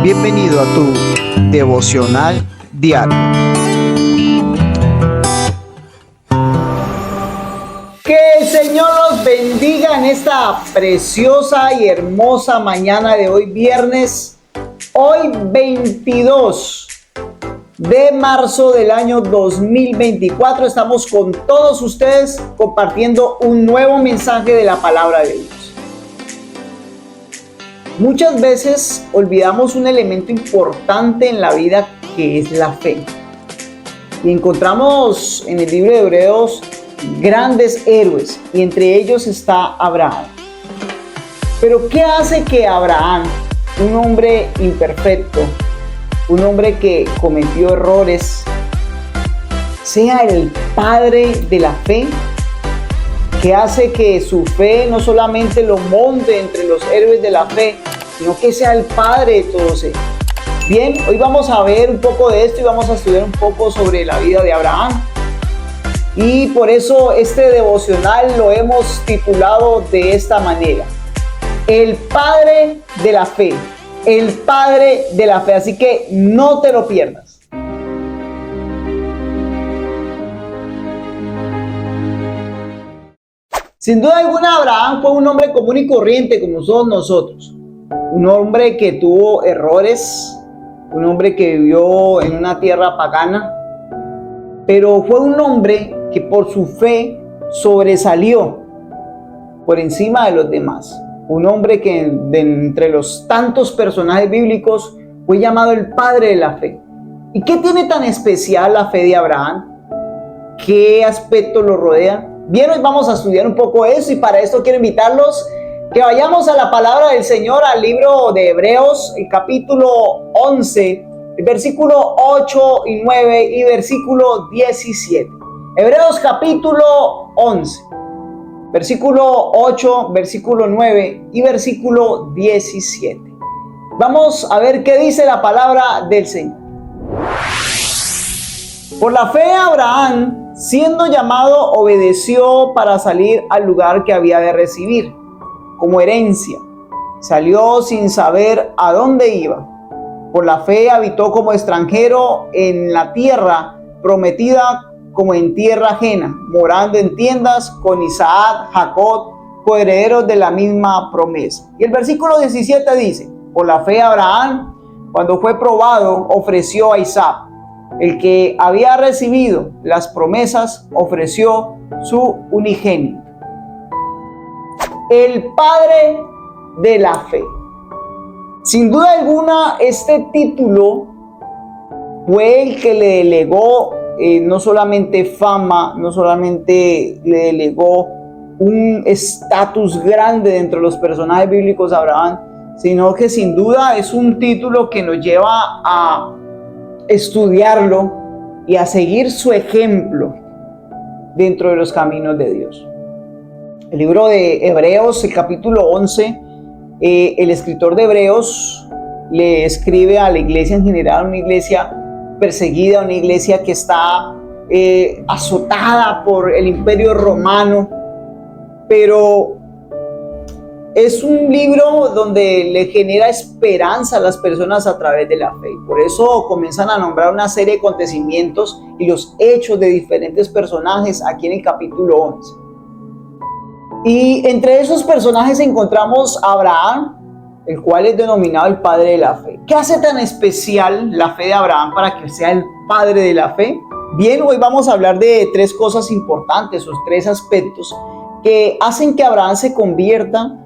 Bienvenido a tu devocional diario. Que el Señor los bendiga en esta preciosa y hermosa mañana de hoy, viernes, hoy 22 de marzo del año 2024. Estamos con todos ustedes compartiendo un nuevo mensaje de la palabra de Dios. Muchas veces olvidamos un elemento importante en la vida, que es la fe. Y encontramos en el libro de Hebreos grandes héroes, y entre ellos está Abraham. Pero ¿qué hace que Abraham, un hombre imperfecto, un hombre que cometió errores, sea el padre de la fe? ¿Qué hace que su fe no solamente lo monte entre los héroes de la fe, sino que sea el padre de todos ellos? Bien, hoy vamos a ver un poco de esto y vamos a estudiar un poco sobre la vida de Abraham. Y por eso este devocional lo hemos titulado de esta manera: el padre de la fe, el padre de la fe. Así que no te lo pierdas. Sin duda alguna, Abraham fue un hombre común y corriente como todos nosotros. Un hombre que tuvo errores, un hombre que vivió en una tierra pagana, pero fue un hombre que por su fe sobresalió por encima de los demás. Un hombre que entre los tantos personajes bíblicos fue llamado el padre de la fe. ¿Y qué tiene tan especial la fe de Abraham? ¿Qué aspectos lo rodean? Bien, hoy vamos a estudiar un poco eso, y para esto quiero invitarlos que vayamos a la palabra del Señor, al libro de Hebreos, el capítulo 11, el versículo 8 y 9 y versículo 17. Hebreos capítulo 11, versículo 8, versículo 9 y versículo 17. Vamos a ver qué dice la palabra del Señor. Por la fe, Abraham, siendo llamado, obedeció para salir al lugar que había de recibir como herencia. Salió sin saber a dónde iba. Por la fe habitó como extranjero en la tierra prometida, como en tierra ajena, morando en tiendas con Isaac, Jacob, coherederos de la misma promesa. Y el versículo 17 dice: por la fe Abraham, cuando fue probado, ofreció a Isaac. El que había recibido las promesas ofreció su unigénito. El padre de la fe. Sin duda alguna, este título fue el que le delegó no solamente fama, no solamente le delegó un estatus grande dentro de los personajes bíblicos a Abraham, sino que sin duda es un título que nos lleva a estudiarlo y a seguir su ejemplo dentro de los caminos de Dios. El libro de Hebreos, el capítulo 11, el escritor de Hebreos le escribe a la iglesia en general, una iglesia perseguida, una iglesia que está azotada por el imperio romano, pero es un libro donde le genera esperanza a las personas a través de la fe. Por eso comienzan a nombrar una serie de acontecimientos y los hechos de diferentes personajes aquí en el capítulo 11. Y entre esos personajes encontramos a Abraham, el cual es denominado el padre de la fe. ¿Qué hace tan especial la fe de Abraham para que sea el padre de la fe? Bien, hoy vamos a hablar de tres cosas importantes, o tres aspectos que hacen que Abraham se convierta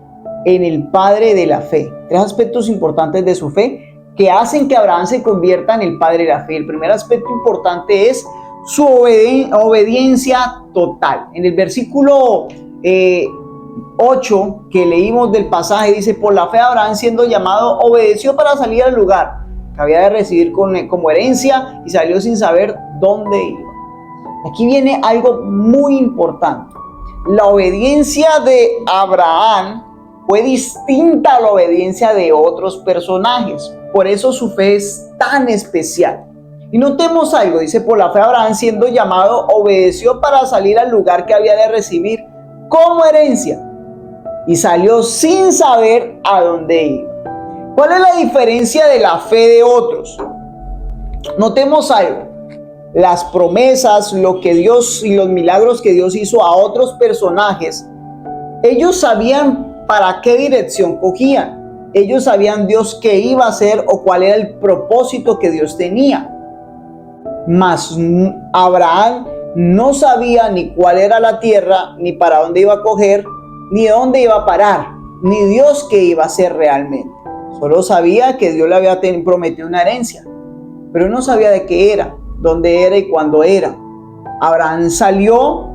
en el padre de la fe. Tres aspectos importantes de su fe que hacen que Abraham se convierta en el padre de la fe. El primer aspecto importante es su obediencia total. En el versículo 8 que leímos del pasaje dice: por la fe Abraham, siendo llamado, obedeció para salir al lugar que había de recibir como herencia, y salió sin saber dónde iba. Aquí viene algo muy importante. La obediencia de Abraham fue distinta a la obediencia de otros personajes. Por eso su fe es tan especial. Y notemos algo, dice: por la fe Abraham, siendo llamado, obedeció para salir al lugar que había de recibir como herencia, y salió sin saber a dónde iba. ¿Cuál es la diferencia de la fe de otros? Notemos algo. Las promesas, lo que Dios y los milagros que Dios hizo a otros personajes, ellos sabían para qué dirección cogían. Ellos sabían Dios qué iba a hacer o cuál era el propósito que Dios tenía. Mas Abraham no sabía ni cuál era la tierra, ni para dónde iba a coger, ni de dónde iba a parar, ni Dios qué iba a hacer realmente. Solo sabía que Dios le había prometido una herencia, pero no sabía de qué era, dónde era y cuándo era. Abraham salió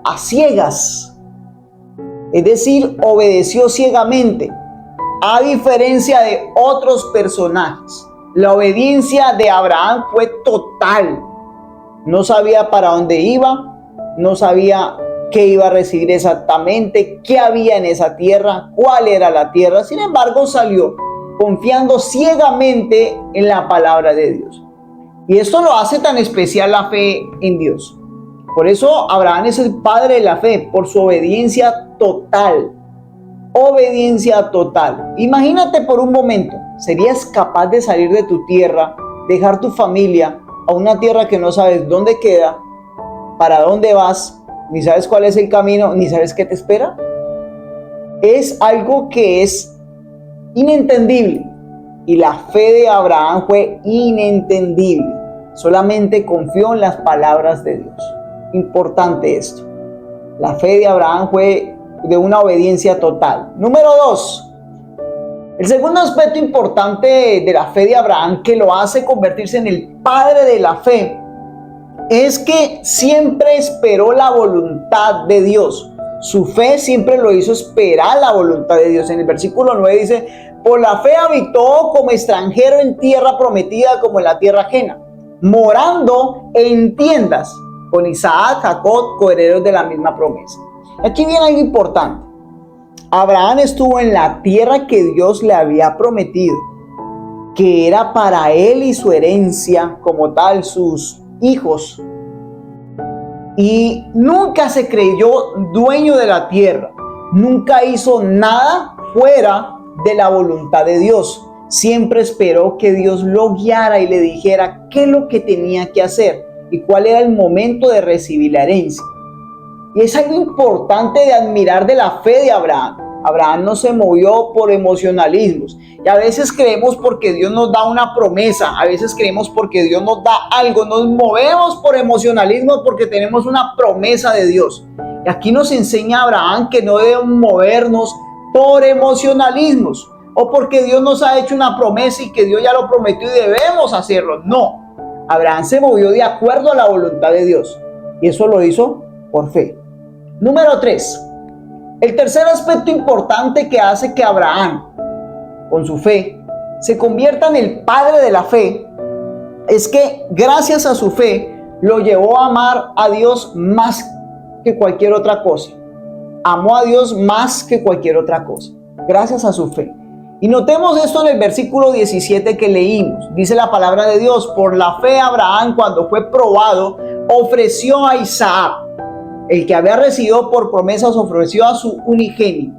a ciegas, es decir, obedeció ciegamente, a diferencia de otros personajes. La obediencia de Abraham fue total. No sabía para dónde iba, no sabía qué iba a recibir exactamente, qué había en esa tierra, cuál era la tierra. Sin embargo, salió confiando ciegamente en la palabra de Dios. Y esto lo hace tan especial la fe en Dios. Por eso Abraham es el padre de la fe, por su obediencia total. Obediencia total. Imagínate por un momento, ¿serías capaz de salir de tu tierra, dejar tu familia a una tierra que no sabes dónde queda, para dónde vas, ni sabes cuál es el camino, ni sabes qué te espera? Es algo que es inentendible. Y la fe de Abraham fue inentendible. Solamente confió en las palabras de Dios. Importante esto. La fe de Abraham fue de una obediencia total. Número 2. El segundo aspecto importante de la fe de Abraham, que lo hace convertirse en el padre de la fe, es que siempre esperó la voluntad de Dios. Su fe siempre lo hizo esperar la voluntad de Dios. En el versículo 9 dice: por la fe habitó como extranjero en tierra prometida, como en la tierra ajena, morando en tiendas con Isaac, Jacob, coherederos de la misma promesa. Aquí viene algo importante. Abraham estuvo en la tierra que Dios le había prometido, que era para él y su herencia, como tal, sus hijos. Y nunca se creyó dueño de la tierra. Nunca hizo nada fuera de la voluntad de Dios. Siempre esperó que Dios lo guiara y le dijera qué es lo que tenía que hacer y cuál era el momento de recibir la herencia. Y es algo importante de admirar de la fe de Abraham. Abraham no se movió por emocionalismos. Y a veces creemos porque Dios nos da una promesa, a veces creemos porque Dios nos da algo, nos movemos por emocionalismo porque tenemos una promesa de Dios. Y aquí nos enseña Abraham que no debemos movernos por emocionalismos o porque Dios nos ha hecho una promesa y que Dios ya lo prometió y debemos hacerlo. No, Abraham se movió de acuerdo a la voluntad de Dios y eso lo hizo por fe. Número 3. El tercer aspecto importante que hace que Abraham, con su fe, se convierta en el padre de la fe, es que gracias a su fe lo llevó a amar a Dios más que cualquier otra cosa. Amó a Dios más que cualquier otra cosa, gracias a su fe. Y notemos esto en el versículo 17 que leímos. Dice la palabra de Dios: por la fe Abraham, cuando fue probado, ofreció a Isaac. El que había recibido por promesas ofreció a su unigénito.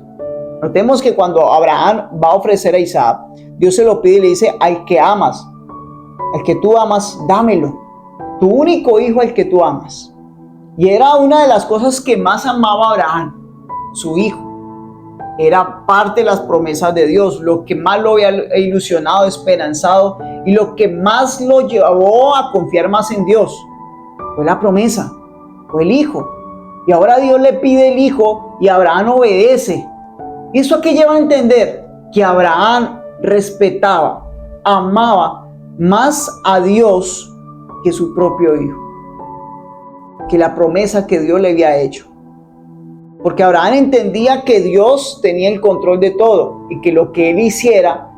Notemos que cuando Abraham va a ofrecer a Isaac, Dios se lo pide y le dice: al que amas, al que tú amas, dámelo. Tu único hijo, el que tú amas. Y era una de las cosas que más amaba Abraham, su hijo. Era parte de las promesas de Dios, lo que más lo había ilusionado, esperanzado, y lo que más lo llevó a confiar más en Dios fue la promesa, fue el hijo. Y ahora Dios le pide el hijo y Abraham obedece. ¿Y eso qué lleva a entender? Que Abraham respetaba, amaba más a Dios que su propio hijo, que la promesa que Dios le había hecho. Porque Abraham entendía que Dios tenía el control de todo y que lo que él hiciera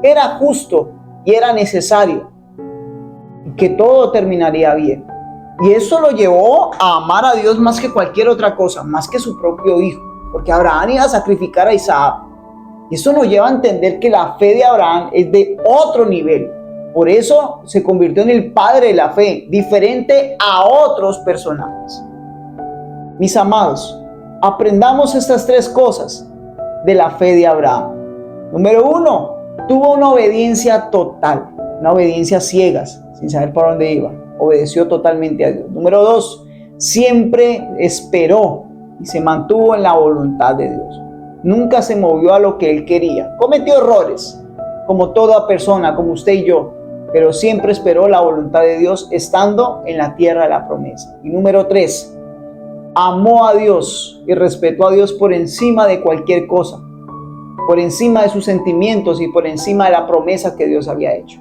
era justo y era necesario y que todo terminaría bien. Y eso lo llevó a amar a Dios más que cualquier otra cosa, más que su propio hijo, porque Abraham iba a sacrificar a Isaac. Y eso nos lleva a entender que la fe de Abraham es de otro nivel. Por eso se convirtió en el padre de la fe, diferente a otros personajes. Mis amados, aprendamos estas tres cosas de la fe de Abraham. Número 1, Tuvo una obediencia total, una obediencia ciegas, sin saber por dónde iba. Obedeció totalmente a Dios. Número 2, siempre esperó y se mantuvo en la voluntad de Dios. Nunca se movió a lo que él quería. Cometió errores, como toda persona, como usted y yo, pero siempre esperó la voluntad de Dios estando en la tierra de la promesa. Y número 3, amó a Dios y respetó a Dios por encima de cualquier cosa, por encima de sus sentimientos y por encima de la promesa que Dios había hecho.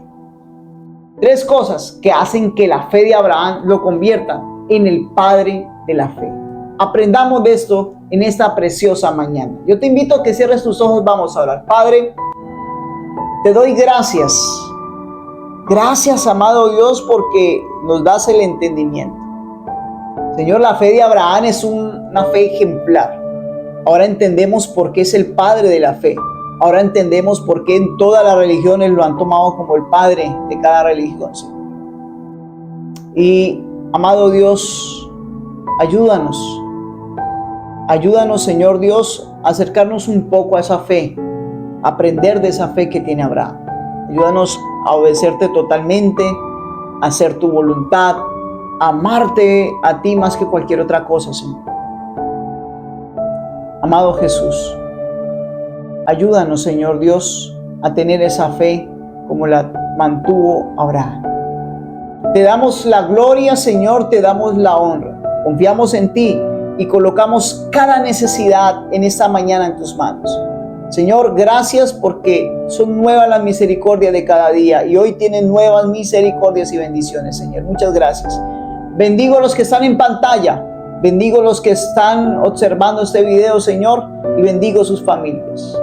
3 cosas que hacen que la fe de Abraham lo convierta en el padre de la fe. Aprendamos de esto en esta preciosa mañana. Yo te invito a que cierres tus ojos, vamos a orar. Padre, te doy gracias. Gracias, amado Dios, porque nos das el entendimiento. Señor, la fe de Abraham es una fe ejemplar. Ahora entendemos por qué es el padre de la fe. Ahora entendemos por qué en todas las religiones lo han tomado como el padre de cada religión, Señor. Y, amado Dios, ayúdanos. Ayúdanos, Señor Dios, a acercarnos un poco a esa fe, a aprender de esa fe que tiene Abraham. Ayúdanos a obedecerte totalmente, a hacer tu voluntad, a amarte a ti más que cualquier otra cosa, Señor. Amado Jesús, ayúdanos, Señor Dios, a tener esa fe como la mantuvo Abraham. Te damos la gloria, Señor, te damos la honra. Confiamos en ti y colocamos cada necesidad en esta mañana en tus manos. Señor, gracias porque son nuevas las misericordias de cada día y hoy tienen nuevas misericordias y bendiciones, Señor. Muchas gracias. Bendigo a los que están en pantalla. Bendigo a los que están observando este video, Señor, y bendigo a sus familias.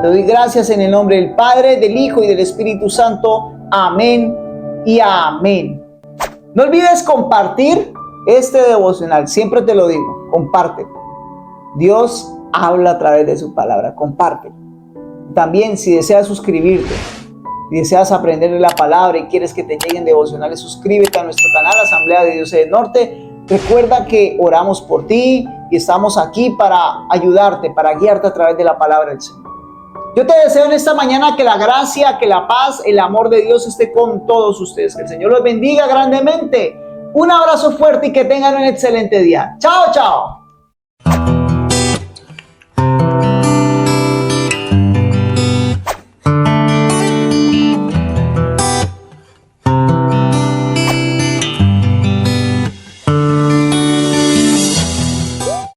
Te doy gracias en el nombre del Padre, del Hijo y del Espíritu Santo. Amén y amén. No olvides compartir este devocional. Siempre te lo digo, compártelo. Dios habla a través de su palabra, compártelo. También, si deseas suscribirte, si deseas aprender de la palabra y quieres que te lleguen devocionales, suscríbete a nuestro canal Asamblea de Dios del Norte. Recuerda que oramos por ti y estamos aquí para ayudarte, para guiarte a través de la palabra del Señor. Yo te deseo en esta mañana que la gracia, que la paz, el amor de Dios esté con todos ustedes. Que el Señor los bendiga grandemente. Un abrazo fuerte y que tengan un excelente día. Chao, chao.